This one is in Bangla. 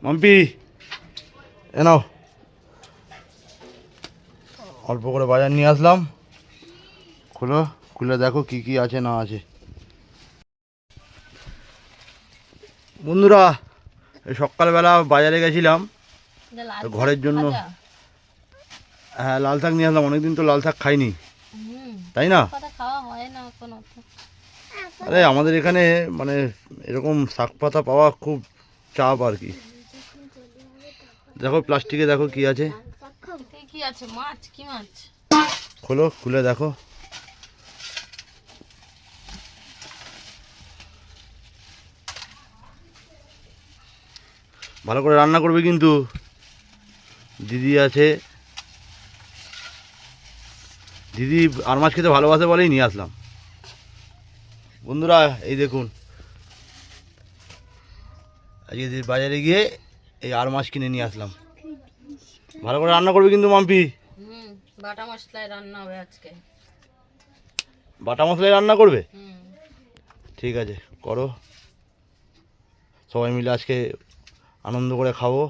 মাম্পি এ নাও, অল্প করে বাজার নিয়ে আসলাম। খুলো, খুলে দেখো কি কি আছে না আছে। বন্ধুরা, এই সকালবেলা বাজারে গেছিলাম ঘরের জন্য। হ্যাঁ, লাল শাক নিয়ে আসলাম। অনেকদিন তো লাল শাক খাইনি, তাই না? আরে আমাদের এখানে মানে এরকম শাক পাতা পাওয়া খুব চাপ আর কি। দেখো প্লাস্টিকে, দেখো কি আছে। কি আছে? মাছ? কি মাছ? খোলো, খুলে দেখো। ভালো করে রান্না করবে কিন্তু। দিদি আছে, দিদি আর মাছ খেতে ভালোবাসে বলেই নিয়ে আসলাম। বন্ধুরা এই দেখুন, আজকে বাজারে গিয়ে এই আর মাছ কিনে নিয়ে আসলাম। ভালো করে রান্না করবে কিন্তু মাম্পি। বাটা মশলায় রান্না হবে আজকে। বাটা মশলায় রান্না করবে? ঠিক আছে, করো। সবাই মিলে আজকে আনন্দ করে খাবো।